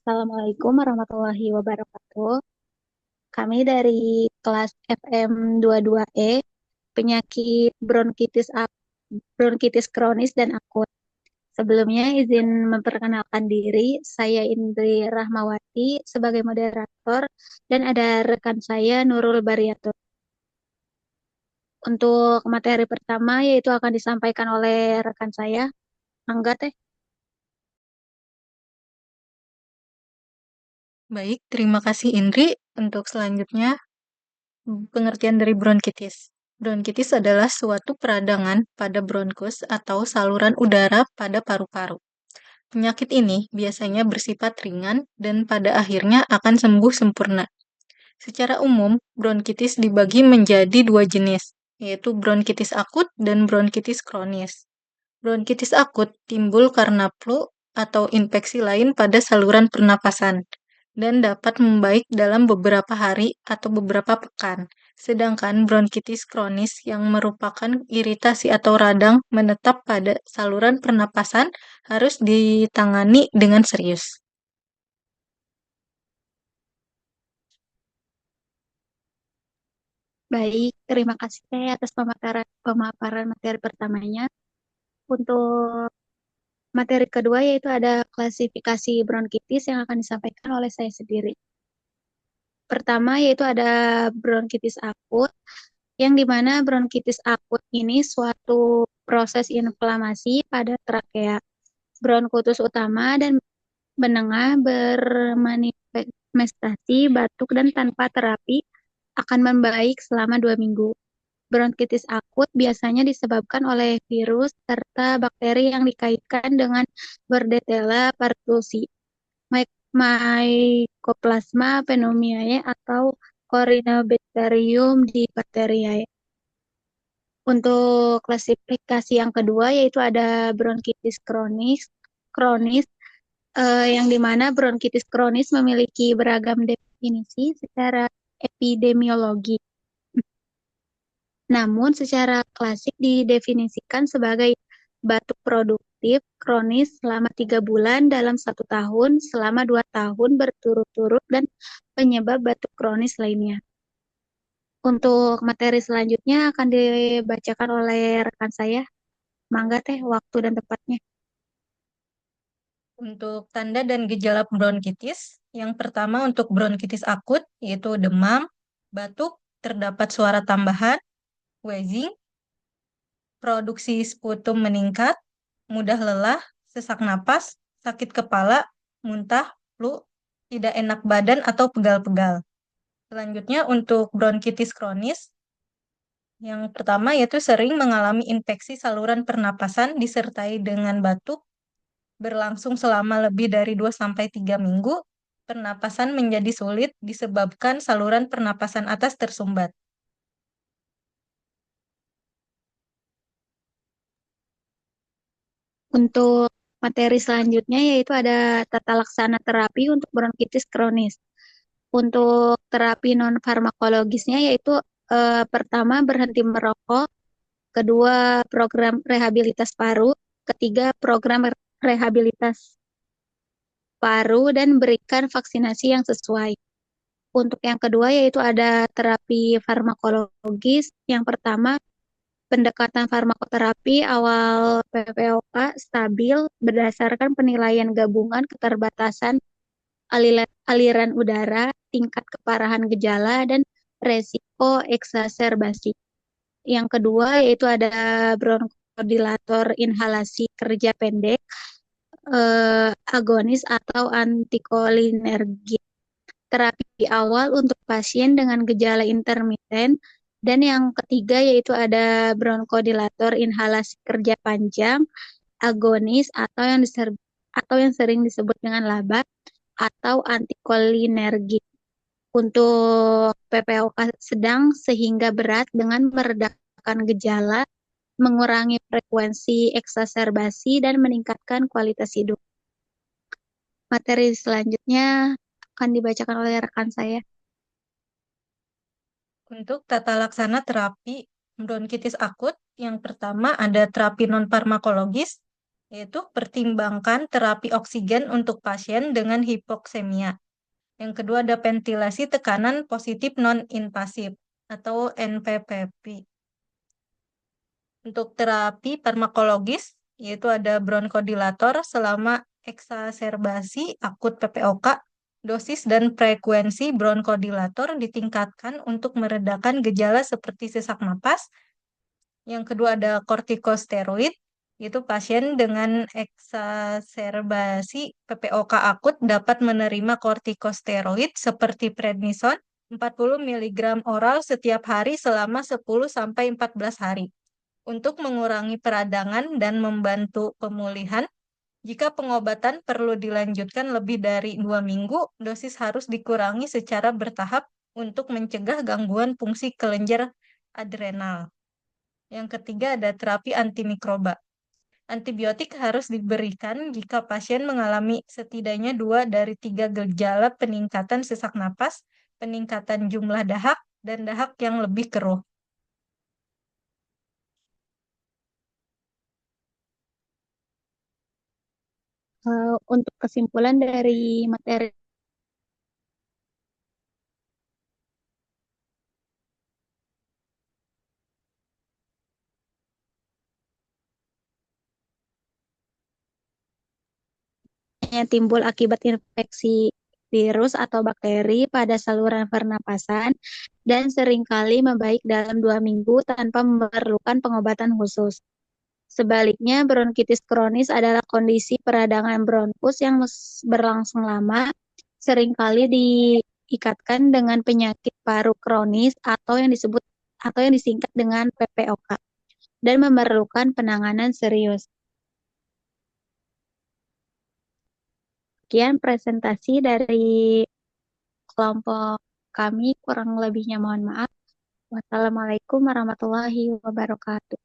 Assalamualaikum warahmatullahi wabarakatuh. Kami dari kelas FM 22E, penyakit bronkitis kronis dan akut. Sebelumnya izin memperkenalkan diri, saya Indri Rahmawati sebagai moderator dan ada rekan saya Nurul Bariatur. Untuk materi pertama yaitu akan disampaikan oleh rekan saya, Angga Teh. Baik, terima kasih Indri. Untuk selanjutnya, pengertian dari bronkitis. Bronkitis adalah suatu peradangan pada bronkus atau saluran udara pada paru-paru. Penyakit ini biasanya bersifat ringan dan pada akhirnya akan sembuh sempurna. Secara umum, bronkitis dibagi menjadi dua jenis, yaitu bronkitis akut dan bronkitis kronis. Bronkitis akut timbul karena flu atau infeksi lain pada saluran pernapasan dan dapat membaik dalam beberapa hari atau beberapa pekan. Sedangkan bronkitis kronis yang merupakan iritasi atau radang menetap pada saluran pernapasan harus ditangani dengan serius. Baik, terima kasih Teh atas pemaparan materi pertamanya. Untuk materi kedua yaitu ada klasifikasi bronkitis yang akan disampaikan oleh saya sendiri. Pertama yaitu ada bronkitis akut, yang dimana bronkitis akut ini suatu proses inflamasi pada trakea, bronkutus utama dan menengah bermanifestasi batuk dan tanpa terapi akan membaik selama 2 minggu. Bronkitis akut biasanya disebabkan oleh virus serta bakteri yang dikaitkan dengan Bordetella pertussis, Mycoplasma pneumoniae atau Corynebacterium diphtheriae. Untuk klasifikasi yang kedua yaitu ada bronkitis kronis yang dimana bronkitis kronis memiliki beragam definisi secara epidemiologi. Namun secara klasik didefinisikan sebagai batuk produktif kronis selama 3 bulan dalam 1 tahun selama 2 tahun berturut-turut dan penyebab batuk kronis lainnya. Untuk materi selanjutnya akan dibacakan oleh rekan saya. Mangga Teh, waktu dan tempatnya. Untuk tanda dan gejala bronkitis, yang pertama untuk bronkitis akut yaitu demam, batuk, terdapat suara tambahan, wheezing, produksi sputum meningkat, mudah lelah, sesak napas, sakit kepala, muntah, flu, tidak enak badan atau pegal-pegal. Selanjutnya untuk bronkitis kronis, yang pertama yaitu sering mengalami infeksi saluran pernapasan disertai dengan batuk, berlangsung selama lebih dari 2 sampai 3 minggu. Pernapasan menjadi sulit disebabkan saluran pernapasan atas tersumbat. Untuk materi selanjutnya yaitu ada tata laksana terapi untuk bronkitis kronis. Untuk terapi non farmakologisnya yaitu pertama berhenti merokok, kedua program rehabilitas paru, ketiga program rehabilitas paru dan berikan vaksinasi yang sesuai. Untuk yang kedua yaitu ada terapi farmakologis. Yang pertama pendekatan farmakoterapi awal PPOK stabil berdasarkan penilaian gabungan keterbatasan aliran udara, tingkat keparahan gejala, dan resiko eksaserbasi. Yang kedua yaitu ada bronkodilator inhalasi kerja pendek, agonis atau antikolinergik. Terapi awal untuk pasien dengan gejala intermiten. Dan yang ketiga yaitu ada bronkodilator inhalasi kerja panjang, agonis atau yang sering disebut dengan LABA atau antikolinergik untuk PPOK sedang sehingga berat dengan meredakan gejala, mengurangi frekuensi eksaserbasi, dan meningkatkan kualitas hidup. Materi selanjutnya akan dibacakan oleh rekan saya. Untuk tata laksana terapi bronkitis akut, yang pertama ada terapi non farmakologis, yaitu pertimbangkan terapi oksigen untuk pasien dengan hipoksemia. Yang kedua ada ventilasi tekanan positif non-invasif atau NPPP. Untuk terapi farmakologis, yaitu ada bronkodilator selama eksaserbasi akut PPOK, dosis dan frekuensi bronkodilator ditingkatkan untuk meredakan gejala seperti sesak napas. Yang kedua ada kortikosteroid, yaitu pasien dengan eksaserbasi PPOK akut dapat menerima kortikosteroid seperti prednison 40 mg oral setiap hari selama 10-14 hari untuk mengurangi peradangan dan membantu pemulihan. Jika pengobatan perlu dilanjutkan lebih dari 2 minggu, dosis harus dikurangi secara bertahap untuk mencegah gangguan fungsi kelenjar adrenal. Yang ketiga ada terapi antimikroba. Antibiotik harus diberikan jika pasien mengalami setidaknya 2 dari 3 gejala peningkatan sesak napas, peningkatan jumlah dahak, dan dahak yang lebih keruh. Untuk kesimpulan dari materi yang timbul akibat infeksi virus atau bakteri pada saluran pernapasan dan seringkali membaik dalam 2 minggu tanpa memerlukan pengobatan khusus. Sebaliknya, bronkitis kronis adalah kondisi peradangan bronkus yang berlangsung lama, seringkali diikatkan dengan penyakit paru kronis atau yang disingkat dengan PPOK dan memerlukan penanganan serius. Sekian presentasi dari kelompok kami, kurang lebihnya mohon maaf. Wassalamualaikum warahmatullahi wabarakatuh.